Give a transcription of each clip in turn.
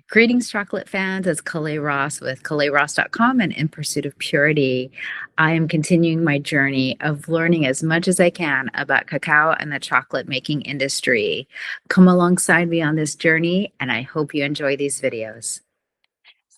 Greetings, chocolate fans. It's Kalei Ross with KaleiRoss.com and In Pursuit of Purity. I am continuing my journey of learning as much as I can about cacao and the chocolate making industry. Come alongside me on this journey, and I hope you enjoy these videos.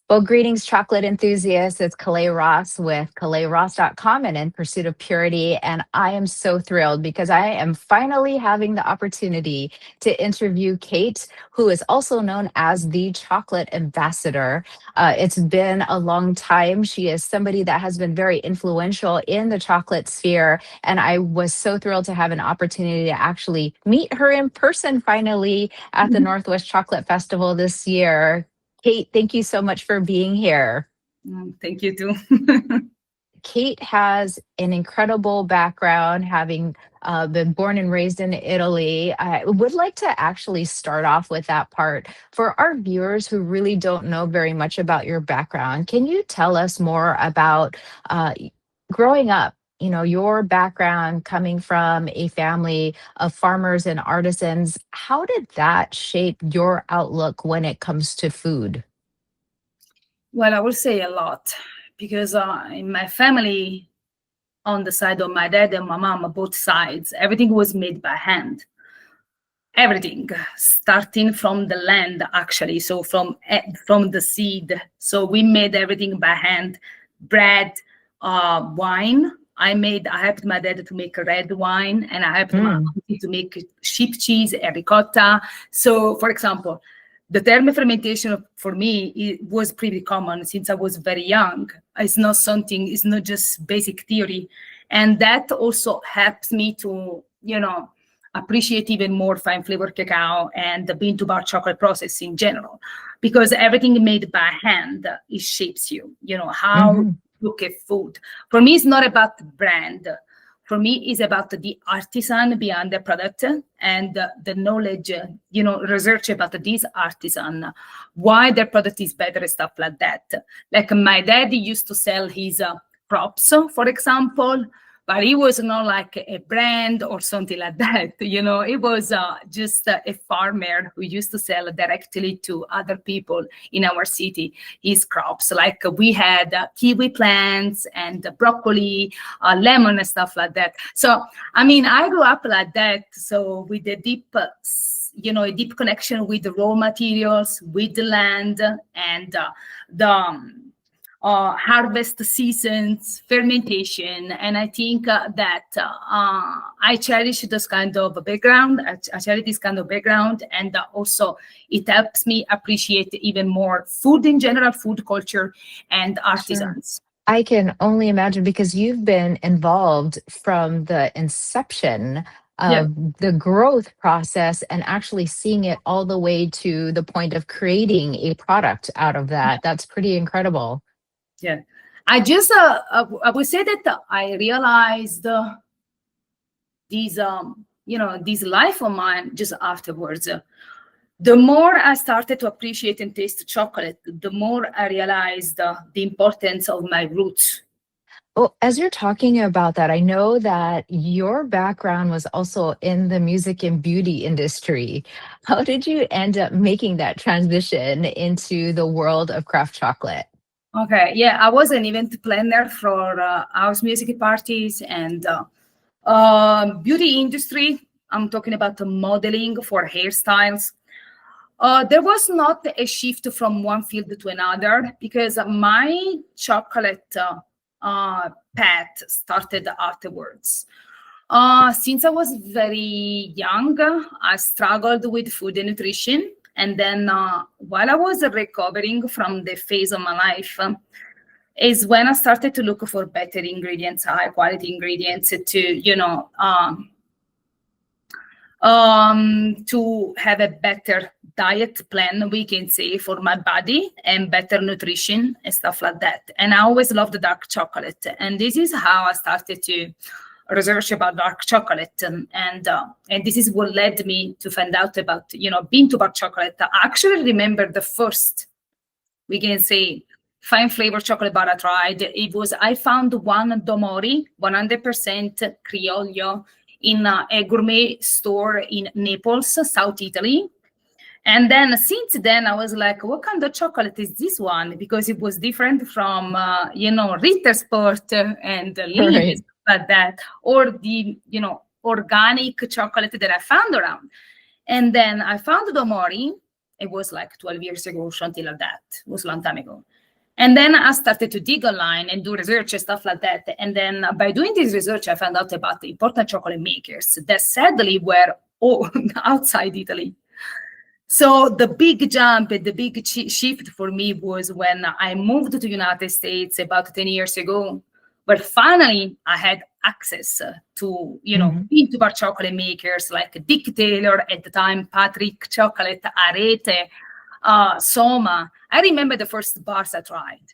Well, greetings, chocolate enthusiasts. It's Kalei Ross with KaleiRoss.com and In Pursuit of Purity. And I am so thrilled because I am finally having the opportunity to interview Kate, who is also known as the Chocolate Ambassador. It's been a long time. She is somebody that has been very influential in the chocolate sphere. And I was so thrilled to have an opportunity to actually meet her in person finally at the Northwest Chocolate Festival this year. Kate, thank you so much for being here. Thank you too. Kate has an incredible background, having been born and raised in Italy. I would like to actually start off with that part. For our viewers who really don't know very much about your background, can you tell us more about growing up? Your background coming from a family of farmers and artisans, how did that shape your outlook when it comes to food? Well, I will say a lot because in my family, on the side of my dad and my mom, both sides, everything was made by hand. Everything, starting from the land, actually. So from the seed. So we made everything by hand. Bread, wine. I helped my dad to make red wine, and I helped my auntie to make sheep cheese and ricotta. So, for example, the term fermentation for me, it was pretty common since I was very young. It's not just basic theory. And that also helps me to, appreciate even more fine flavor cacao and the bean to bar chocolate process in general, because everything made by hand, it shapes you, how you look at food. For me, it's not about the brand. For me, it's about the artisan behind the product and the knowledge, research about this artisan, why their product is better and stuff like that. Like my dad used to sell his crops, for example, but it was not like a brand or something like that. It was just a farmer who used to sell directly to other people in our city his crops. Like we had kiwi plants and broccoli, lemon and stuff like that. So, I grew up like that. So with a deep connection with the raw materials, with the land and the harvest seasons, fermentation, and I think that I cherish this kind of background. I cherish this kind of background, and also it helps me appreciate even more food in general, food culture, and artisans. Sure. I can only imagine because you've been involved from the inception of the growth process and actually seeing it all the way to the point of creating a product out of that. That's pretty incredible. Yeah, I just I would say that I realized this life of mine just afterwards. The more I started to appreciate and taste chocolate, the more I realized the importance of my roots. Well, as you're talking about that, I know that your background was also in the music and beauty industry. How did you end up making that transition into the world of craft chocolate? Okay, yeah, I was an event planner for house music parties and beauty industry. I'm talking about the modeling for hairstyles. There was not a shift from one field to another because my chocolate path started afterwards. Since I was very young, I struggled with food and nutrition. And then while I was recovering from the phase of my life, is when I started to look for better ingredients, high quality ingredients to have a better diet plan, we can say, for my body and better nutrition and stuff like that. And I always loved the dark chocolate. And this is how I started to research about dark chocolate, and this is what led me to find out about bean to bar chocolate. I actually remember the first, we can say, fine flavor chocolate bar I tried. I found one Domori 100% Criollo in a gourmet store in Naples, South Italy. And then since then, I was like, what kind of chocolate is this one? Because it was different from, Ritter Sport and Lindt, Right. like that, or the, organic chocolate that I found around. And then I found Domori. It was like 12 years ago, something like that. It was a long time ago. And then I started to dig online and do research and stuff like that. And then by doing this research, I found out about the important chocolate makers that sadly were all outside Italy. So the big jump and the big shift for me was when I moved to the United States about 10 years ago, where finally I had access to, bean to bar chocolate makers like Dick Taylor at the time, Patrick Chocolate, Arete, Soma. I remember the first bars I tried.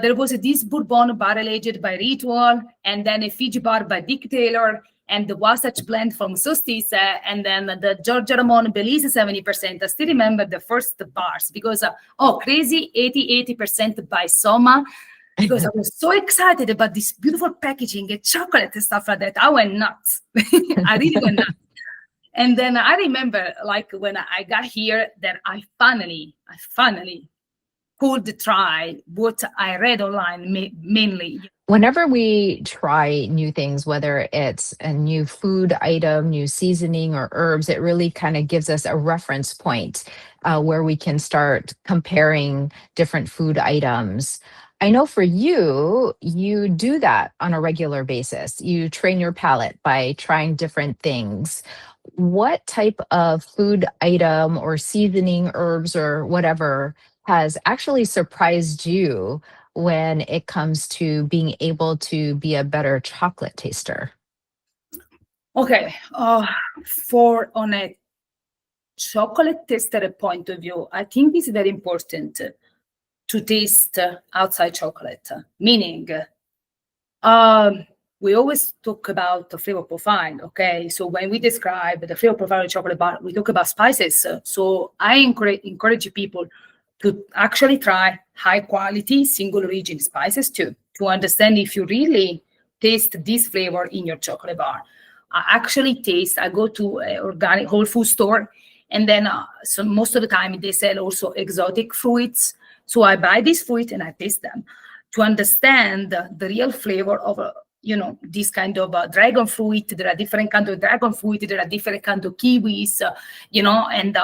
There was this bourbon barrel aged by Ritual, and then a Fiji bar by Dick Taylor, and the Wasatch blend from Solstice, and then the Georgia Ramon Belize 70%. I still remember the first bars because, crazy 80% by Soma, because I was so excited about this beautiful packaging and chocolate and stuff like that. I went nuts. I really went nuts. And then I remember, like, when I got here, that I finally could try what I read online mainly. Whenever we try new things, whether it's a new food item, new seasoning, or herbs, it really kind of gives us a reference point where we can start comparing different food items. I know for you, you do that on a regular basis. You train your palate by trying different things. What type of food item or seasoning, herbs, or whatever has actually surprised you when it comes to being able to be a better chocolate taster? Okay, for on a chocolate taster point of view, I think it's very important to taste outside chocolate, meaning we always talk about the flavor profile, okay? So when we describe the flavor profile of chocolate bar, we talk about spices. So I encourage people to actually try high quality single origin spices too, to understand if you really taste this flavor in your chocolate bar. I go to an organic whole food store, and then so most of the time they sell also exotic fruits. So I buy this fruit and I taste them to understand the real flavor of this kind of dragon fruit. There are different kinds of dragon fruit. There are different kinds of kiwis, and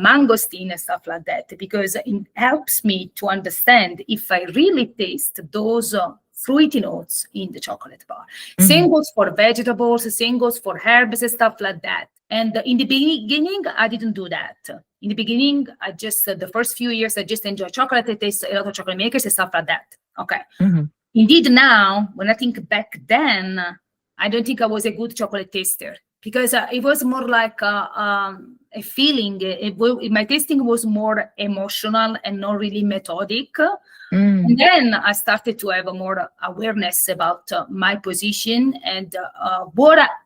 mangosteen and stuff like that, because it helps me to understand if I really taste those fruity notes in the chocolate bar. Mm-hmm. Same goes for vegetables, same goes for herbs and stuff like that. And in the beginning, I didn't do that. In the beginning, I just, the first few years, I just enjoy chocolate. I taste a lot of chocolate makers and stuff like that. Okay. Mm-hmm. Indeed, now, when I think back then, I don't think I was a good chocolate taster, because it was more like a feeling. My tasting was more emotional and not really methodic. And then I started to have a more awareness about my position and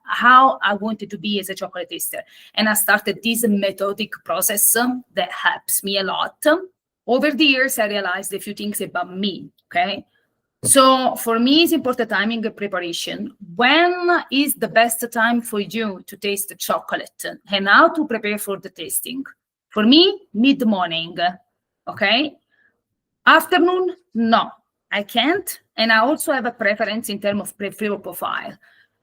how I wanted to be as a chocolate taster. And I started this methodic process that helps me a lot. Over the years, I realized a few things about me, okay? So for me, it's important timing and preparation. When is the best time for you to taste the chocolate and how to prepare for the tasting? For me, mid-morning, okay? Afternoon, no, I can't. And I also have a preference in terms of flavor profile.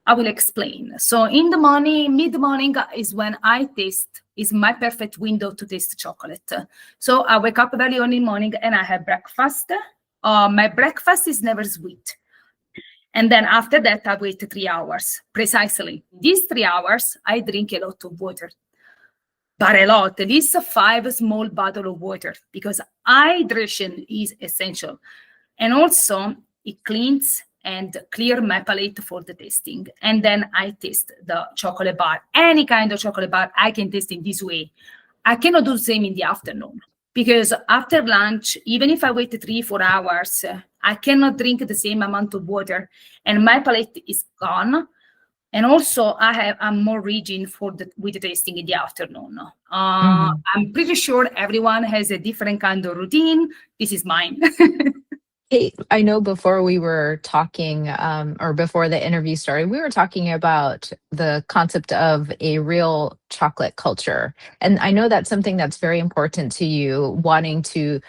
I will explain. So in the morning, mid-morning is when I taste, is my perfect window to taste chocolate. So I wake up very early in the morning and I have breakfast. My breakfast is never sweet. And then after that, I wait 3 hours, precisely. These 3 hours, I drink a lot of water. But a lot, at least 5 small bottles of water, because hydration is essential. And also, it cleans and clear my palate for the tasting. And then I taste the chocolate bar. Any kind of chocolate bar, I can taste in this way. I cannot do the same in the afternoon, because after lunch, even if I wait 3-4 hours, I cannot drink the same amount of water, and my palate is gone. And also, I'm more rigid with the tasting in the afternoon. I'm pretty sure everyone has a different kind of routine. This is mine. Kate, I know before we were talking, or before the interview started, we were talking about the concept of a real chocolate culture, and I know that's something that's very important to you, wanting to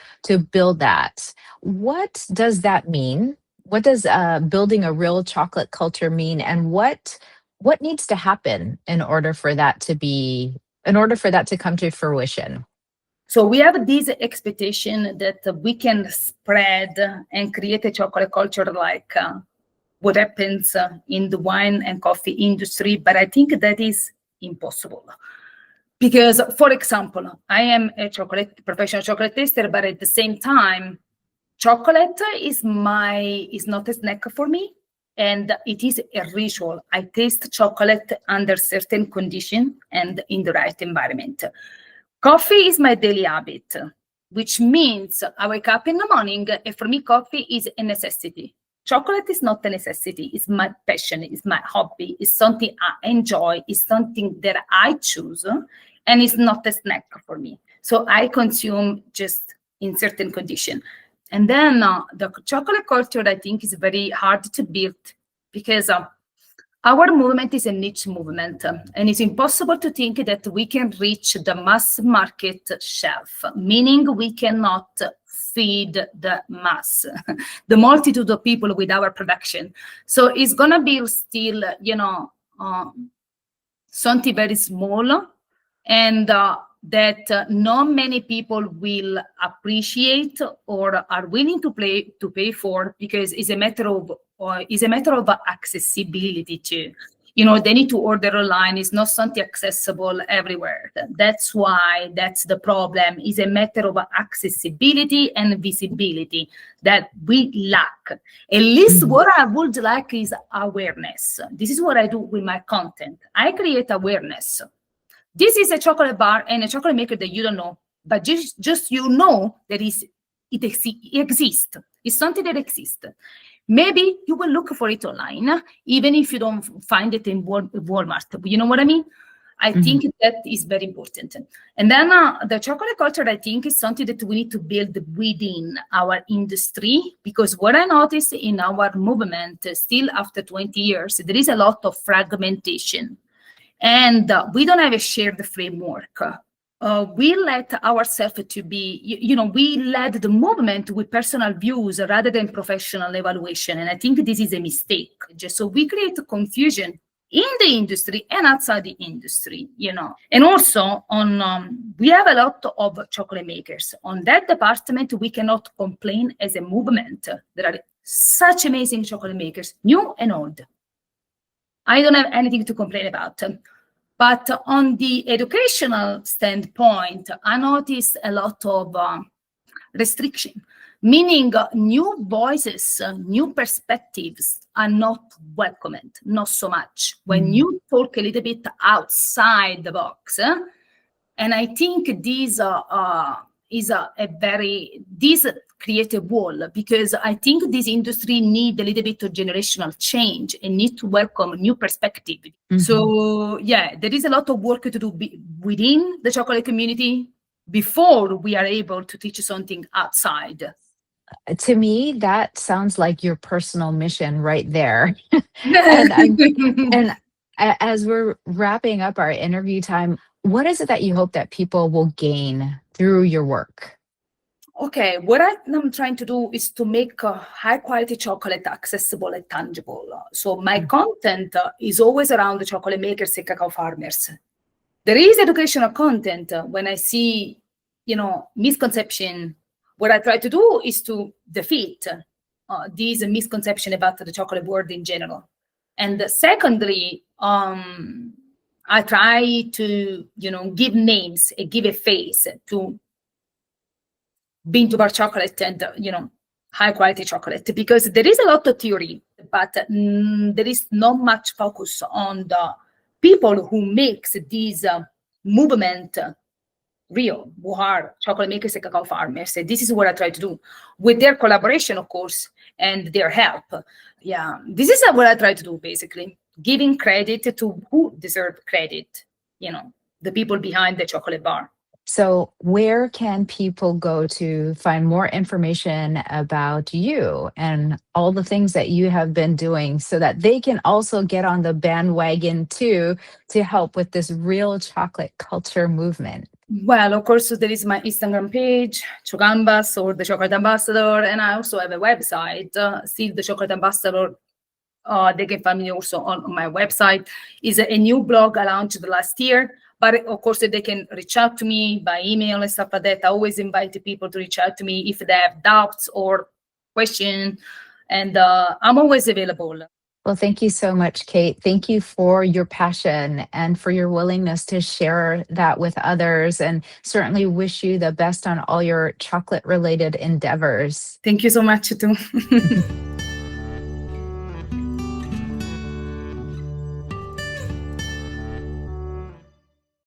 build that. What does that mean? What does building a real chocolate culture mean, and what needs to happen in order for that to be, in order for that to come to fruition? So we have this expectation that we can spread and create a chocolate culture like what happens in the wine and coffee industry, but I think that is impossible. Because, for example, I am a professional chocolate taster, but at the same time, chocolate is not a snack for me, and it is a ritual. I taste chocolate under certain condition and in the right environment. Coffee is my daily habit, which means I wake up in the morning, and for me, coffee is a necessity. Chocolate is not a necessity. It's my passion. It's my hobby. It's something I enjoy. It's something that I choose, and it's not a snack for me. So I consume just in certain condition. And then the chocolate culture, I think, is very hard to build because our movement is a niche movement, and it's impossible to think that we can reach the mass market shelf, meaning we cannot feed the mass, the multitude of people with our production. So it's going to be still, something very small, and that not many people will appreciate or are willing to pay for, because it's a matter of accessibility too. They need to order online. It's not something accessible everywhere. That's why that's the problem. It's a matter of accessibility and visibility that we lack. At least what I would like is awareness. This is what I do with my content. I create awareness. This is a chocolate bar and a chocolate maker that you don't know, but just that it exists. It's something that exists. Maybe you will look for it online, even if you don't find it in Walmart. You know what I mean? I think that is very important. And then the chocolate culture, I think, is something that we need to build within our industry, because what I noticed in our movement, still after 20 years, there is a lot of fragmentation. And we don't have a shared framework. We let ourselves to be, we led the movement with personal views rather than professional evaluation. And I think this is a mistake. Just so we create confusion in the industry and outside the industry, And also we have a lot of chocolate makers. On that department, we cannot complain as a movement. There are such amazing chocolate makers, new and old. I don't have anything to complain about. But on the educational standpoint, I noticed a lot of restriction, meaning new voices, new perspectives are not welcomed, not so much. When you talk a little bit outside the box, and I think this create a wall, because I think this industry need a little bit of generational change and need to welcome new perspective. So yeah, there is a lot of work to do within the chocolate community before we are able to teach something outside. To me, that sounds like your personal mission right there. and as we're wrapping up our interview time, what is it that you hope that people will gain through your work? Okay, what I'm trying to do is to make high quality chocolate accessible and tangible. So my content is always around the chocolate makers and cacao farmers. There is educational content. When I see, misconception, what I try to do is to defeat these misconception about the chocolate world in general. And secondly, I try to, give names and give a face to bean to bar chocolate and high quality chocolate, because there is a lot of theory, but there is not much focus on the people who makes these movement real, who are chocolate makers and cacao farmers. And this is what I try to do with their collaboration, of course, and their help. Yeah, this is what I try to do, basically giving credit to who deserve credit, the people behind the chocolate bar. So, where can people go to find more information about you and all the things that you have been doing so that they can also get on the bandwagon too to help with this real chocolate culture movement? Well, of course, there is my Instagram page, Chocambas or the Chocolate Ambassador, and I also have a website, Still the Chocolate Ambassador. They can find me also on my website. Is a new blog I launched last year, but of course they can reach out to me by email and stuff like that. I always invite people to reach out to me if they have doubts or questions, and I'm always available. Well, thank you so much, Kate. Thank you for your passion and for your willingness to share that with others, and certainly wish you the best on all your chocolate related endeavors. Thank you so much too.